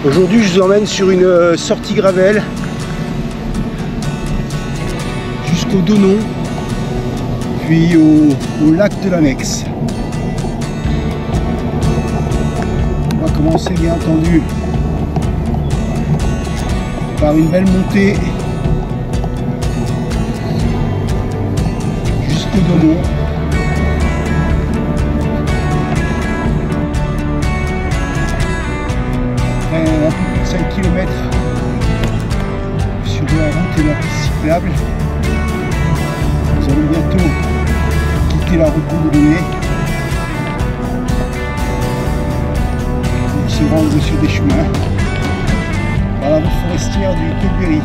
Aujourd'hui, je vous emmène sur une sortie gravel jusqu'au Donon, puis au lac de l'Annexe. On va commencer bien entendu par une belle montée jusqu'au Donon. Un peu plus de 5 km sur de la route et la piste cyclable. Nous allons bientôt quitter la route goudronnée pour se rendre sur des chemins par la route forestière du Colberry.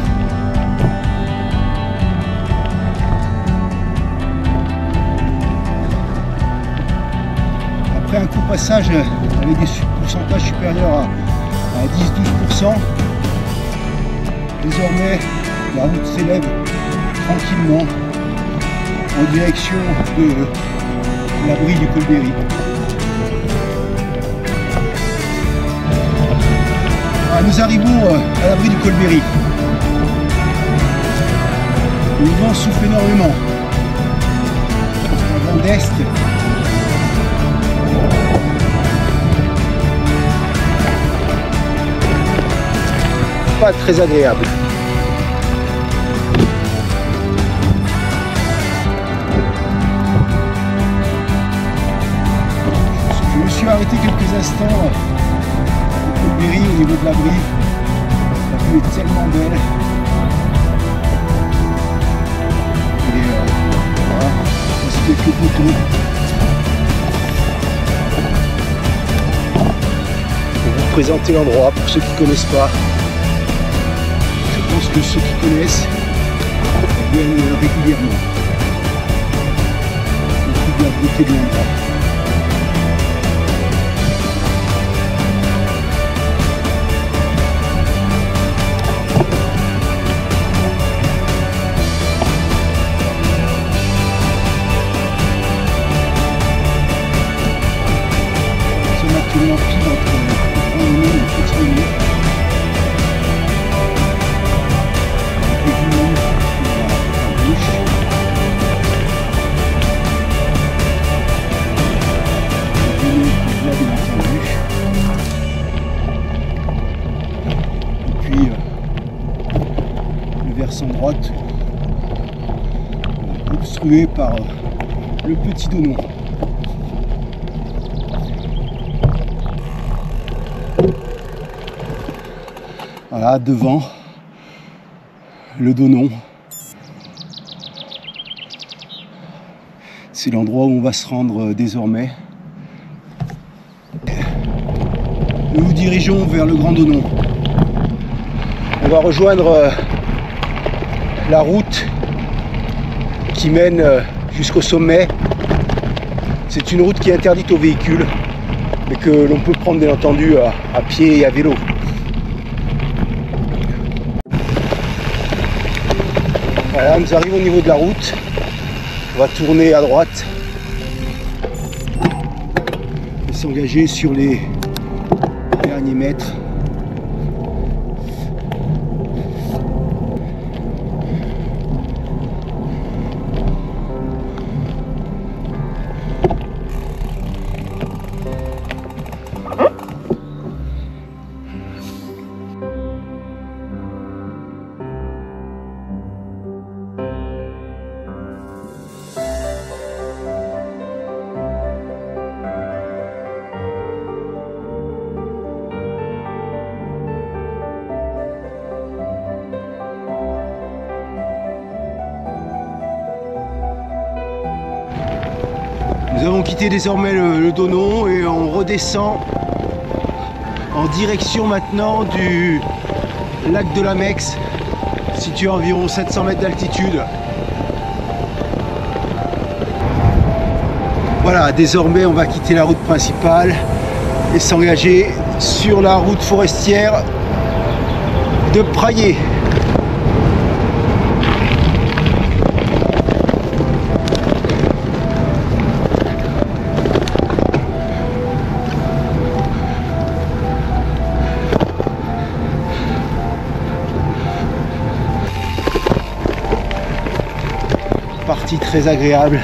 Après un court passage avec des pourcentages supérieurs à 10-12%, désormais la route s'élève tranquillement en direction de l'abri du Colberry. Nous arrivons à l'abri du Colberry. Le vent souffle énormément. Un vent d'est. Pas très agréable. Je me suis arrêté quelques instants au Colberry, au niveau de l'abri. La vue est tellement belle. Et voilà, voici quelques photos. Je vais vous présenter l'endroit pour ceux qui ne connaissent pas. Je pense que ceux qui connaissent viennent régulièrement. C'est la beauté de l'endroit. Nous sommes actuellement pile entre le Grand Donon et le Petit Donon. Versant droite obstrué par le Petit Donon. Voilà, devant le Donon. C'est l'endroit où on va se rendre désormais. Nous nous dirigeons vers le Grand Donon. On va rejoindre la route qui mène jusqu'au sommet. C'est une route qui est interdite aux véhicules, mais que l'on peut prendre bien entendu à pied et à vélo. Voilà, nous arrivons au niveau de la route. On va tourner à droite et s'engager sur les derniers mètres. Nous avons quitté désormais le Donon et on redescend en direction maintenant du lac de l'Annexe, situé à environ 700 mètres d'altitude. Voilà, désormais on va quitter la route principale et s'engager sur la route forestière de Praillé. partie très agréable.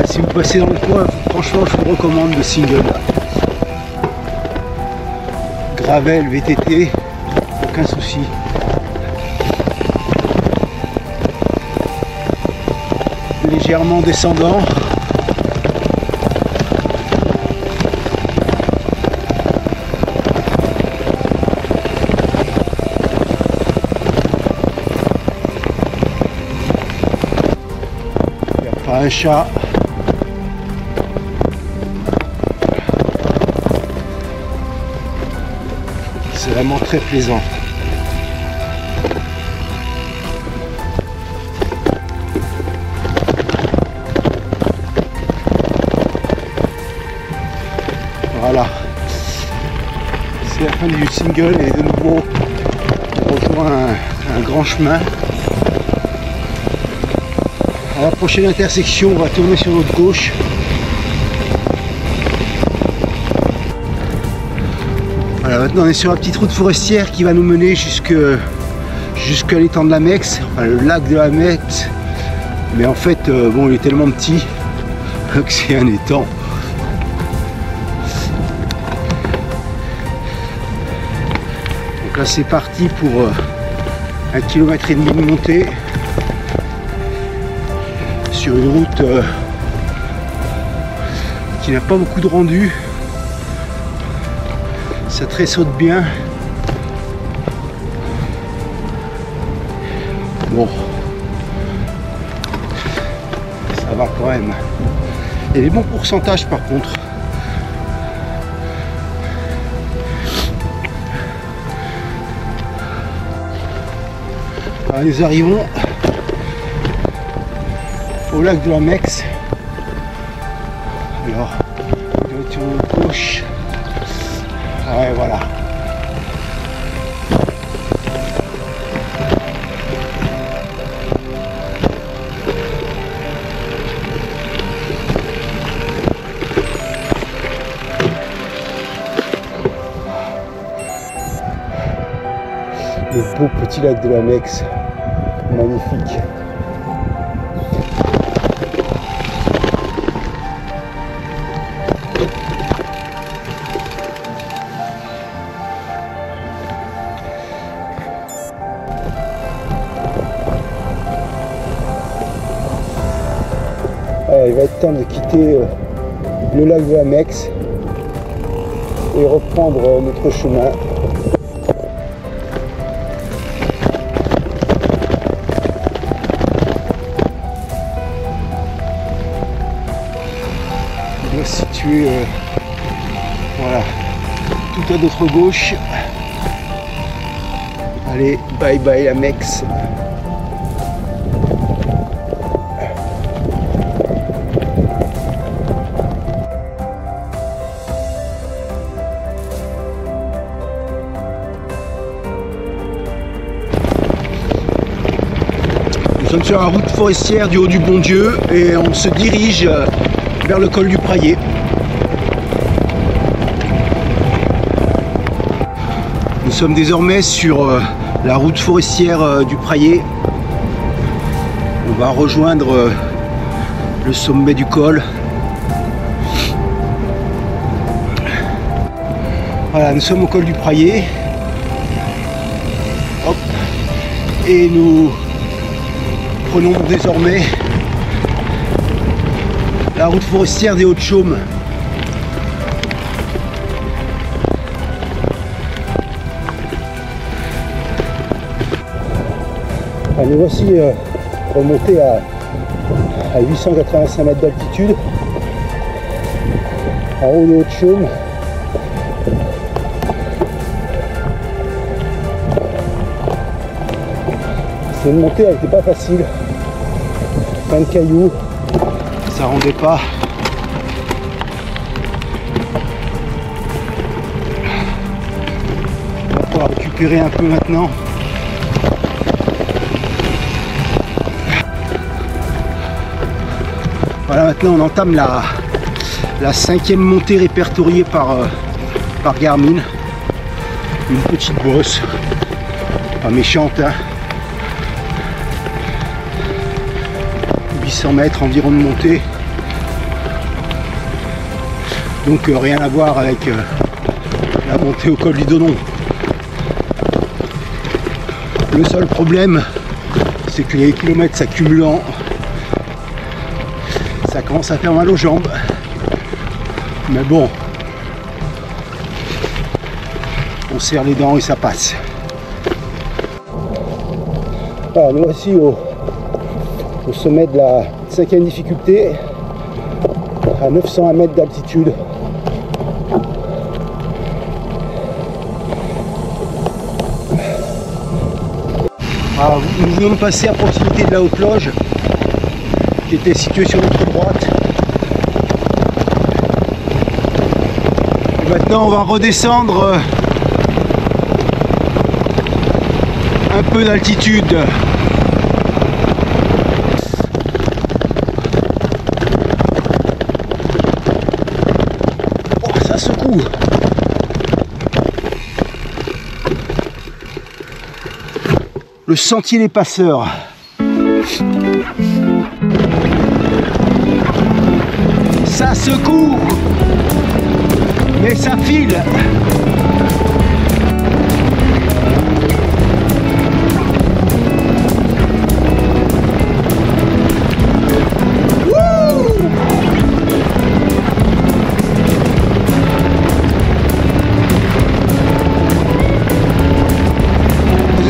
Si vous passez dans le coin, franchement je vous recommande le single. Gravel, VTT, aucun souci. Légèrement descendant. Il n'y a pas un chat. C'est vraiment très plaisant. Voilà. C'est la fin du single et de nouveau on rejoint un grand chemin. À la prochaine intersection, on va tourner sur notre gauche. Voilà, maintenant on est sur la petite route forestière qui va nous mener jusqu'à l'étang de la Mex, enfin le lac de la Mex. Mais en fait, bon, il est tellement petit que c'est un étang. Donc là c'est parti pour 1,5 km de montée sur une route qui n'a pas beaucoup de rendu. Ça tressaute bien. Bon, ça va quand même. Il y a des bons pourcentages par contre. Alors, nous arrivons au lac de la Mex. Alors, direction gauche. Ouais, voilà. Le beau petit lac de la Mex, magnifique. Voilà, il va être temps de quitter le lac de la Mex et reprendre notre chemin. Il doit se situer voilà, tout à notre gauche. Allez, bye bye la Mex. Nous sommes sur la route forestière du Haut-du-Bon-Dieu et on se dirige vers le col du Prayé. Nous sommes désormais sur la route forestière du Prayé. On va rejoindre le sommet du col. Voilà, nous sommes au col du Prayé. Hop. Et nous prenons désormais la route forestière des Hauts-de-Chaume. Nous voici remontés à 885 mètres d'altitude en haut des Hauts-de-Chaume. C'est une montée, elle n'était pas facile, plein de cailloux, ça rendait pas. On va pouvoir récupérer récupérer un peu maintenant. Voilà, maintenant on entame la 5e montée répertoriée par Garmin. Une petite bosse, pas méchante, hein. 800 mètres environ de montée. Donc rien à voir avec la montée au col du Donon. Le seul problème, c'est que les kilomètres s'accumulant, ça commence à faire mal aux jambes. Mais bon, on serre les dents et ça passe. Voilà, nous voici au sommet de la 5e difficulté, à 901 mètres d'altitude. Alors, nous venons de passer à proximité de la haute loge qui était située sur notre droite. Et maintenant on va redescendre un peu d'altitude. Oh, ça secoue. Le sentier des passeurs. Ça secoue, mais ça file.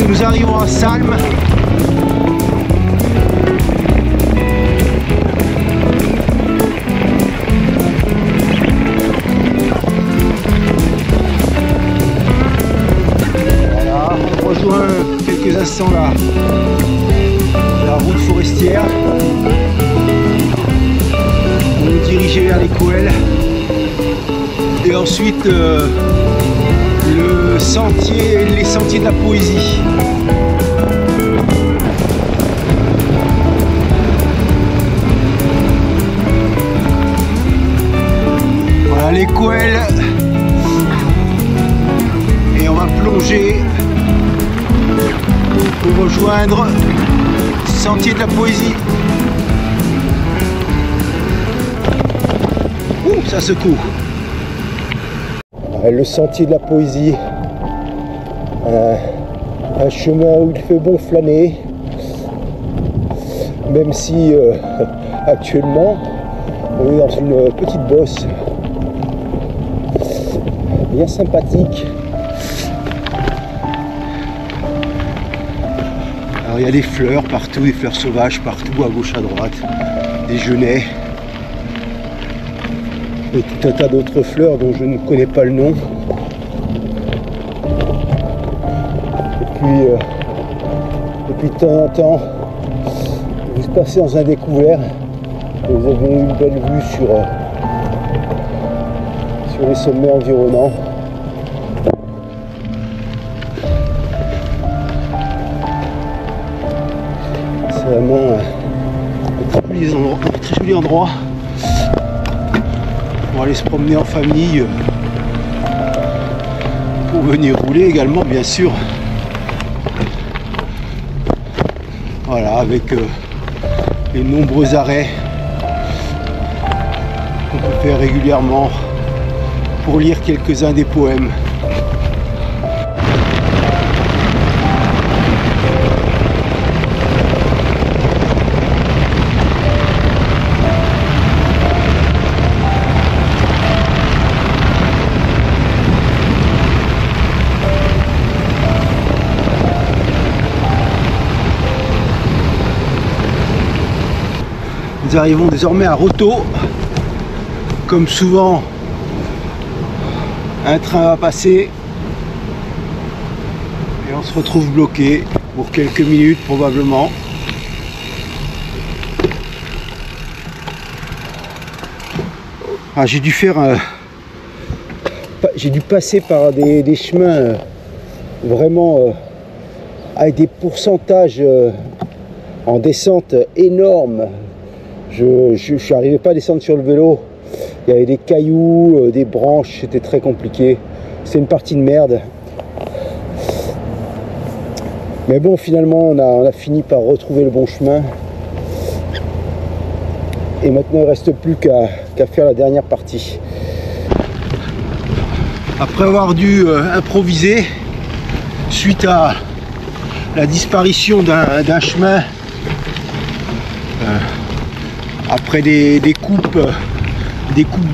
Nous arrivons à Salmes. Voilà, on rejoint quelques instants la route forestière. On est dirigé vers les Couelles. Et ensuite les sentiers de la poésie. Voilà les Couelles. Et on va plonger pour rejoindre sentier de la poésie. Ouh, ça secoue. Le sentier de la poésie, un chemin où il fait bon flâner, même si actuellement on est dans une petite bosse bien sympathique. Alors il y a des fleurs partout, des fleurs sauvages partout, à gauche, à droite, des genêts. Et tout un tas d'autres fleurs dont je ne connais pas le nom. Et puis, depuis de temps en temps, vous passez dans un découvert et vous avez une belle vue sur les sommets environnants. C'est vraiment un très joli endroit. Pour aller se promener en famille, pour venir rouler également bien sûr. Voilà, avec les nombreux arrêts qu'on peut faire régulièrement pour lire quelques-uns des poèmes. Nous arrivons désormais à Roto. Comme souvent, un train va passer et on se retrouve bloqué pour quelques minutes probablement. Ah, j'ai dû passer par des chemins vraiment avec des pourcentages en descente énormes. Je n'arrivais pas à descendre sur le vélo. Il y avait des cailloux, des branches, c'était très compliqué. C'est une partie de merde. Mais bon, finalement, on a fini par retrouver le bon chemin. Et maintenant, il ne reste plus qu'à faire la dernière partie. Après avoir dû improviser, suite à la disparition d'un chemin, après des coupes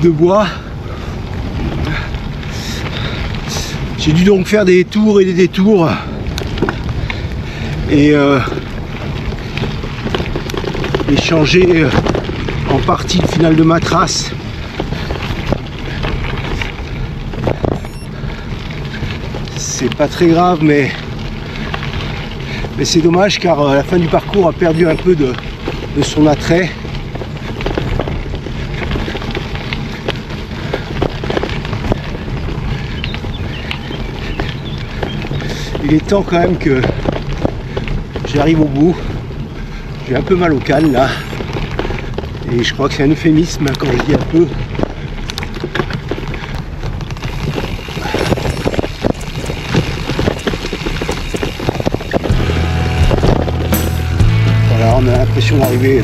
de bois, j'ai dû donc faire des tours et des détours et changer en partie le final de ma trace. C'est pas très grave, mais c'est dommage car la fin du parcours a perdu un peu de son attrait. Il est temps quand même que j'arrive au bout. J'ai un peu mal au canne là. Et je crois que c'est un euphémisme quand je dis un peu. Voilà, on a l'impression d'arriver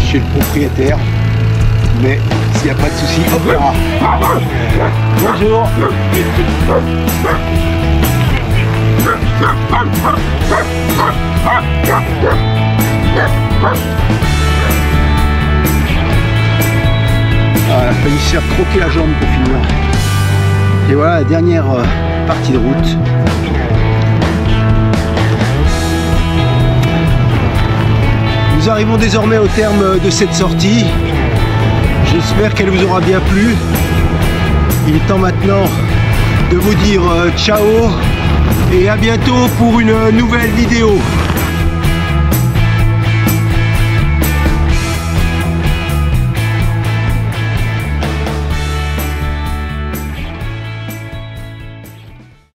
chez le propriétaire. Mais s'il n'y a pas de souci, hop là. Bonjour. Ah, il a failli se faire croquer la jambe pour finir. Et voilà la dernière partie de route. Nous arrivons désormais au terme de cette sortie. J'espère qu'elle vous aura bien plu. Il est temps maintenant de vous dire ciao et à bientôt pour une nouvelle vidéo.